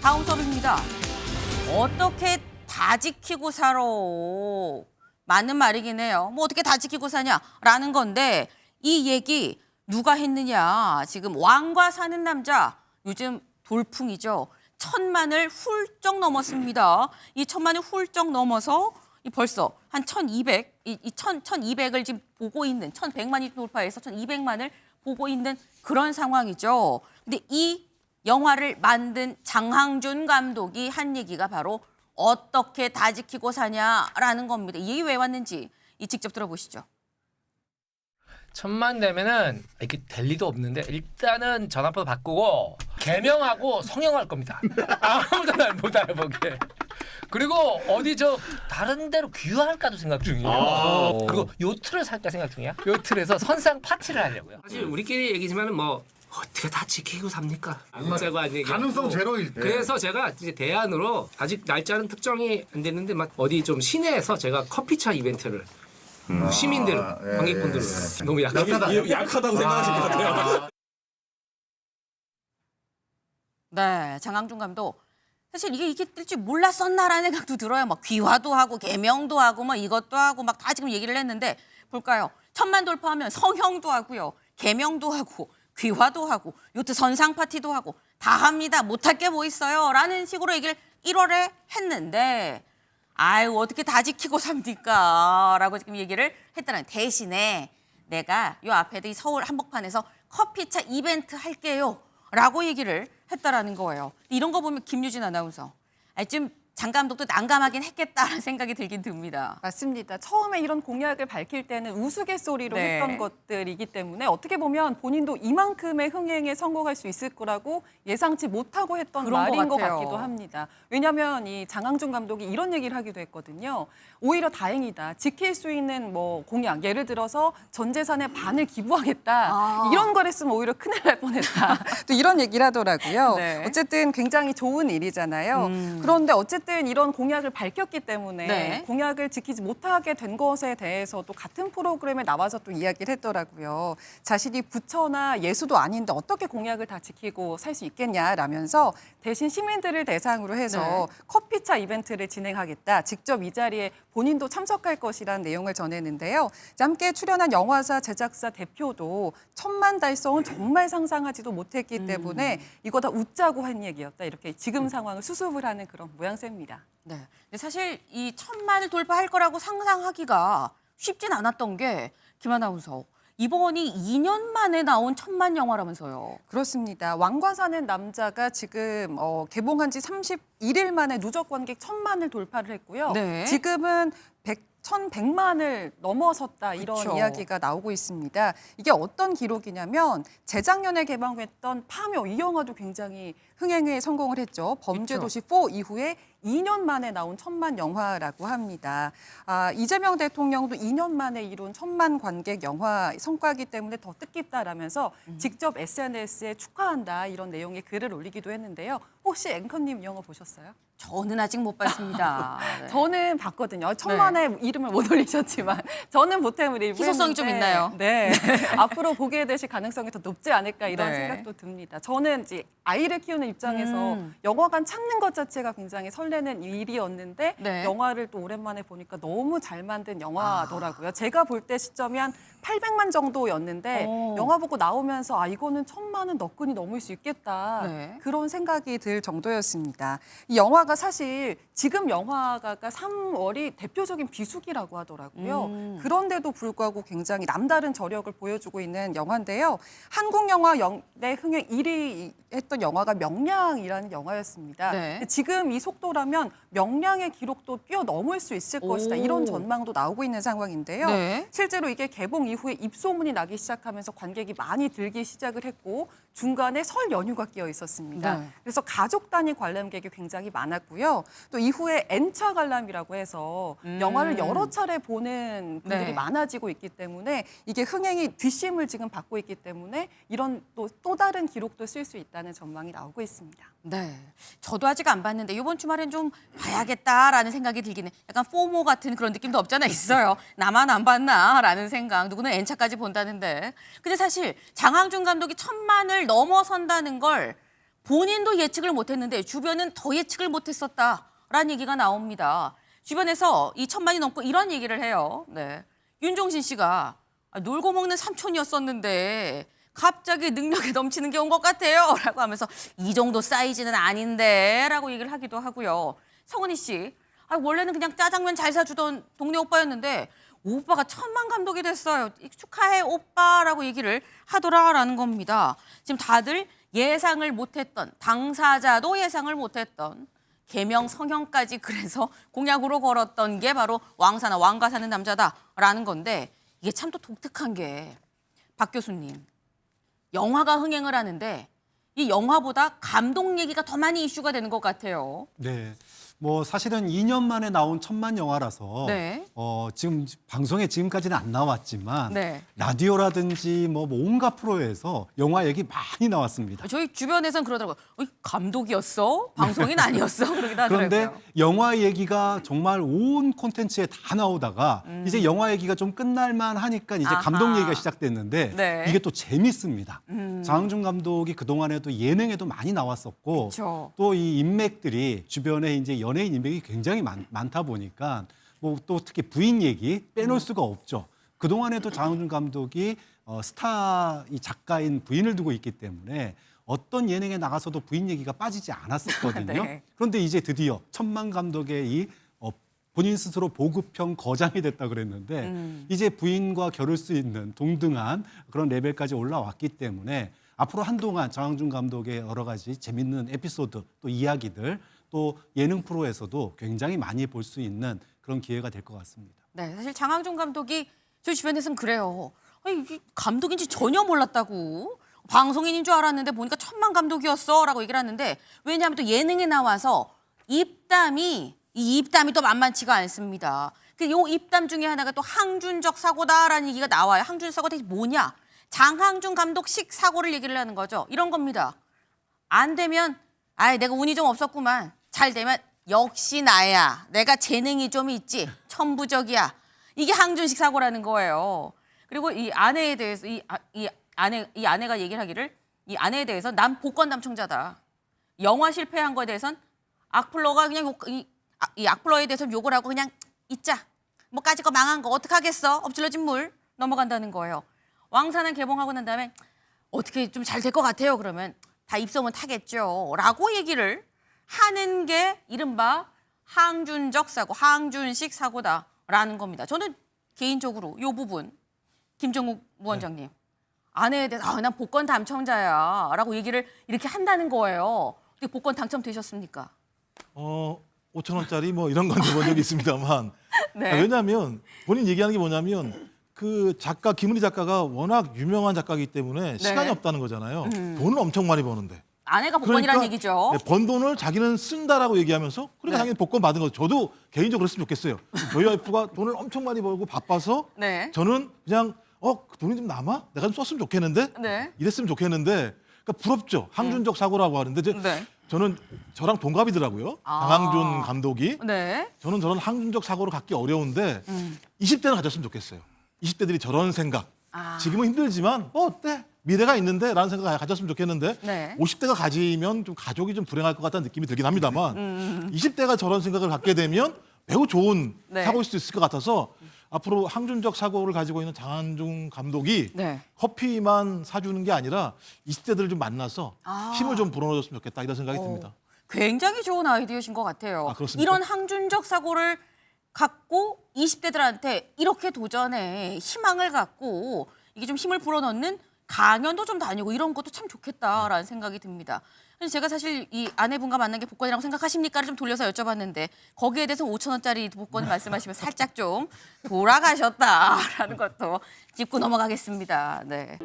다음 수업입니다. 어떻게 다 지키고 살아? 맞는 말이긴 해요. 뭐 어떻게 다 지키고 사냐라는 건데 이 얘기 누가 했느냐. 지금 왕과 사는 남자 요즘 돌풍이죠. 1000만을 훌쩍 넘었습니다. 이 1000만을 훌쩍 넘어서 벌써 한 1200, 1200을 지금 보고 있는 1100만이 돌파해서 1200만을 보고 있는 그런 상황이죠. 근데 이 영화를 만든 장항준 감독이 한 얘기가 바로 어떻게 다 지키고 사냐라는 겁니다. 이 얘기 왜 왔는지 직접 들어보시죠. 1000만 되면은 이렇게 될 리도 없는데 일단은 전화번호 바꾸고 개명하고 성형할 겁니다. 아무도 날 못 알아보게. 그리고 어디 저 다른 데로 귀화할까도 생각 중이에요. 그리고 요트를 살까 생각 중이야. 요트에서 선상 파티를 하려고요. 사실 우리끼리 얘기지만은 뭐 어떻게 다 지키고 삽니까? 안짜고 안 얘기. 가능성 제로일 때. 그래서 제가 이제 대안으로 아직 날짜는 특정이 안 됐는데 막 어디 좀 시내에서 제가 커피차 이벤트를 시민들, 관객분들을 너무 약하다고 생각하실 것 같아요. 네, 장항준 감독. 사실 이게 뜰 줄 몰랐었나라는 생각도 들어요. 막 귀화도 하고 개명도 하고 막 이것도 하고 막 다 지금 얘기를 했는데 볼까요? 1000만 돌파하면 성형도 하고요. 개명도 하고 귀화도 하고 요트 선상 파티도 하고 다 합니다. 못할 게 뭐 있어요? 라는 식으로 얘기를 1월에 했는데 아유 어떻게 다 지키고 삽니까? 라고 지금 얘기를 했다는 대신에 내가 요 앞에도 이 서울 한복판에서 커피차 이벤트 할게요. 라고 얘기를 했다라는 거예요. 이런 거 보면 김유진 아나운서 좀 장 감독도 난감하긴 했겠다라는 생각이 들긴 듭니다. 맞습니다. 처음에 이런 공약을 밝힐 때는 우스갯소리로 네. 했던 것들이기 때문에 어떻게 보면 본인도 이만큼의 흥행에 성공할 수 있을 거라고 예상치 못하고 했던 그런 말인 것 같아요. 같기도 합니다. 왜냐하면 이 장항준 감독이 이런 얘기를 하기도 했거든요. 오히려 다행이다. 지킬 수 있는 뭐 공약, 예를 들어서 전 재산의 반을 기부하겠다. 이런 걸 했으면 오히려 큰일 날 뻔했다. 또 이런 얘기를 하더라고요. 네. 어쨌든 굉장히 좋은 일이잖아요. 그런데 어쨌든 이런 공약을 밝혔기 때문에 네. 공약을 지키지 못하게 된 것에 대해서 또 같은 프로그램에 나와서 또 이야기를 했더라고요. 자신이 부처나 예수도 아닌데 어떻게 공약을 다 지키고 살 수 있겠냐라면서 대신 시민들을 대상으로 해서 네. 커피차 이벤트를 진행하겠다. 직접 이 자리에 본인도 참석할 것이라는 내용을 전했는데요. 함께 출연한 영화사 제작사 대표도 1000만 달성은 정말 상상하지도 못했기 때문에 이거 다 웃자고 한 얘기였다. 이렇게 지금 상황을 수습을 하는 그런 모양새입니다. 네. 근데 사실 이 1000만을 돌파할 거라고 상상하기가 쉽진 않았던 게 김 아나운서 이번이 2년 만에 나온 1000만 영화라면서요. 그렇습니다. 왕과 사는 남자가 지금 개봉한 지 31일 만에 누적 관객 1000만을 돌파를 했고요. 네. 지금은 1100만을 넘어섰다 이런 그쵸. 이야기가 나오고 있습니다. 이게 어떤 기록이냐면 재작년에 개방했던 파묘 이 영화도 굉장히 흥행에 성공을 했죠. 범죄도시 4 이후에 2년 만에 나온 1000만 영화라고 합니다. 이재명 대통령도 2년 만에 이룬 1000만 관객 영화 성과이기 때문에 더 뜻깊다라면서 직접 SNS에 축하한다 이런 내용의 글을 올리기도 했는데요. 혹시 앵커님 영화 보셨어요? 저는 아직 못 봤습니다. 네. 저는 봤거든요. 1000만의 이름을 못 올리셨지만 저는 보탬을 일부 희소성이 좀 했는데 있나요? 네. 앞으로 보게 되실 가능성이 더 높지 않을까 이런 네. 생각도 듭니다. 저는 이제 아이를 키우는 입장에서 영화관 찾는 것 자체가 굉장히 설레는 일이었는데 네. 영화를 또 오랜만에 보니까 너무 잘 만든 영화더라고요. 제가 볼 때 시점이 한 800만 정도였는데 오. 영화 보고 나오면서 이거는 1000만은 너끈히 넘을 수 있겠다. 네. 그런 생각이 들 정도였습니다. 이 영화가 사실 지금 영화가가 3월이 대표적인 비수기라고 하더라고요. 그런데도 불구하고 굉장히 남다른 저력을 보여주고 있는 영화인데요. 한국 영화 역대 흥행 1위 했던 영화가 명량이라는 영화였습니다. 네. 근데 지금 이 속도라면 명량의 기록도 뛰어넘을 수 있을 것이다. 오. 이런 전망도 나오고 있는 상황인데요. 네. 실제로 이게 개봉 이후에 입소문이 나기 시작하면서 관객이 많이 들기 시작을 했고 중간에 설 연휴가 끼어 있었습니다. 네. 그래서 가족 단위 관람객이 굉장히 많았고요. 또 이후에 N차 관람이라고 해서 영화를 여러 차례 보는 분들이 네. 많아지고 있기 때문에 이게 흥행이 뒷심을 지금 받고 있기 때문에 이런 또 다른 기록도 쓸 수 있다는 전망이 나오고 있습니다. 네. 저도 아직 안 봤는데 이번 주말엔 좀 봐야겠다라는 생각이 들긴 해. 약간 포모 같은 그런 느낌도 없잖아 있어요. 나만 안 봤나라는 생각. 누구는 N차까지 본다는데. 근데 사실 장항준 감독이 1000만을 넘어선다는 걸 본인도 예측을 못했는데 주변은 더 예측을 못했었다라는 얘기가 나옵니다. 주변에서 이 1000만이 넘고 이런 얘기를 해요. 네. 윤종신 씨가 놀고 먹는 삼촌이었었는데 갑자기 능력이 넘치는 게 온 것 같아요. 라고 하면서 이 정도 사이즈는 아닌데 라고 얘기를 하기도 하고요. 성은이 씨, 원래는 그냥 짜장면 잘 사주던 동네 오빠였는데 오빠가 1000만 감독이 됐어요. 축하해 오빠라고 얘기를 하더라라는 겁니다. 지금 다들 예상을 못했던, 당사자도 예상을 못했던 계명 성형까지 그래서 공약으로 걸었던 게 바로 왕사나 왕가 사는 남자다라는 건데 이게 참 또 독특한 게 박 교수님, 영화가 흥행을 하는데 이 영화보다 감독 얘기가 더 많이 이슈가 되는 것 같아요. 네. 뭐 사실은 2년 만에 나온 1000만 영화라서 네. 지금 방송에 지금까지는 안 나왔지만 네. 라디오라든지 뭐 온갖 프로에서 영화 얘기 많이 나왔습니다. 저희 주변에서는 그러더라고요. 감독이었어? 방송인 아니었어? 그러기도 하더라고요. 그런데 영화 얘기가 정말 온 콘텐츠에 다 나오다가 이제 영화 얘기가 좀 끝날만 하니까 이제 아하. 감독 얘기가 시작됐는데 네. 이게 또 재밌습니다. 장항준 감독이 그동안에도 예능에도 많이 나왔었고 그쵸. 또 이 인맥들이 주변에 이제 연예인 인맥이 굉장히 많다 보니까 뭐 또 특히 부인 얘기 빼놓을 수가 없죠. 그동안에도 장항준 감독이 스타 이 작가인 부인을 두고 있기 때문에 어떤 예능에 나가서도 부인 얘기가 빠지지 않았었거든요. 네. 그런데 이제 드디어 1000만 감독의 이 본인 스스로 보급형 거장이 됐다 그랬는데 이제 부인과 겨룰 수 있는 동등한 그런 레벨까지 올라왔기 때문에 앞으로 한동안 장항준 감독의 여러 가지 재밌는 에피소드 또 이야기들 또 예능 프로에서도 굉장히 많이 볼 수 있는 그런 기회가 될 것 같습니다. 네, 사실 장항준 감독이 저희 주변에서는 그래요. 이게 감독인지 전혀 몰랐다고. 방송인인 줄 알았는데 보니까 1000만 감독이었어라고 얘기를 하는데 왜냐하면 또 예능에 나와서 이 입담이 또 만만치가 않습니다. 요 입담 중에 하나가 또 항준적 사고다라는 얘기가 나와요. 항준적 사고 대체 뭐냐? 장항준 감독식 사고를 얘기를 하는 거죠. 이런 겁니다. 안 되면 내가 운이 좀 없었구만. 잘 되면 역시 나야. 내가 재능이 좀 있지. 천부적이야. 이게 항준식 사고라는 거예요. 그리고 이 아내에 대해서 이 아내가 얘기를 하기를 이 아내에 대해서 난 복권 당첨자다. 영화 실패한 거에 대해선 악플러가 그냥 이 악플러에 대해서 욕을 하고 그냥 잊자. 뭐 까짓 거 망한 거 어떡하겠어. 엎질러진 물 넘어간다는 거예요. 왕사는 개봉하고 난 다음에 어떻게 좀 잘 될 것 같아요. 그러면 다 입소문 타겠죠. 라고 얘기를 하는 게 이른바 항준적 사고, 항준식 사고다라는 겁니다. 저는 개인적으로 이 부분 김정욱 부원장님 아내에 대해서 난 복권 당첨자야 라고 얘기를 이렇게 한다는 거예요. 어떻게 복권 당첨되셨습니까? 5,000원짜리 뭐 이런 건 본 적이 있습니다만 네. 왜냐하면 본인 얘기하는 게 뭐냐면 그 작가 김은희 작가가 워낙 유명한 작가이기 때문에 시간이 없다는 거잖아요. 돈을 엄청 많이 버는데. 아내가 복권이라는 얘기죠. 네, 번 돈을 자기는 쓴다라고 얘기하면서 그러니까 당연히 복권 받은 거죠. 저도 개인적으로 그랬으면 좋겠어요. 저희 와이프가 돈을 엄청 많이 벌고 바빠서 네. 저는 그냥 돈이 좀 남아? 내가 좀 썼으면 좋겠는데? 네. 이랬으면 좋겠는데 그러니까 부럽죠. 항준적 사고라고 하는데 네. 저는 저랑 동갑이더라고요. 장항준 감독이. 네. 저는 저런 항준적 사고를 갖기 어려운데 20대는 가졌으면 좋겠어요. 20대들이 저런 생각. 지금은 힘들지만 어때? 미래가 있는데 라는 생각 가졌으면 좋겠는데 네. 50대가 가지면 좀 가족이 좀 불행할 것 같다는 느낌이 들긴 합니다만 20대가 저런 생각을 갖게 되면 매우 좋은 네. 사고일 수 있을 것 같아서 앞으로 항준적 사고를 가지고 있는 장항준 감독이 네. 커피만 사주는 게 아니라 20대들을 좀 만나서 힘을 좀 불어넣어줬으면 좋겠다 이런 생각이 듭니다. 굉장히 좋은 아이디어신 것 같아요. 그렇습니까? 이런 항준적 사고를 갖고 20대들한테 이렇게 도전에 희망을 갖고 이게 좀 힘을 불어넣는 강연도 좀 다니고 이런 것도 참 좋겠다라는 생각이 듭니다. 제가 사실 이 아내분과 만난 게 복권이라고 생각하십니까를 좀 돌려서 여쭤봤는데 거기에 대해서 5,000원짜리 복권 말씀하시면 살짝 좀 돌아가셨다라는 것도 짚고 넘어가겠습니다. 네.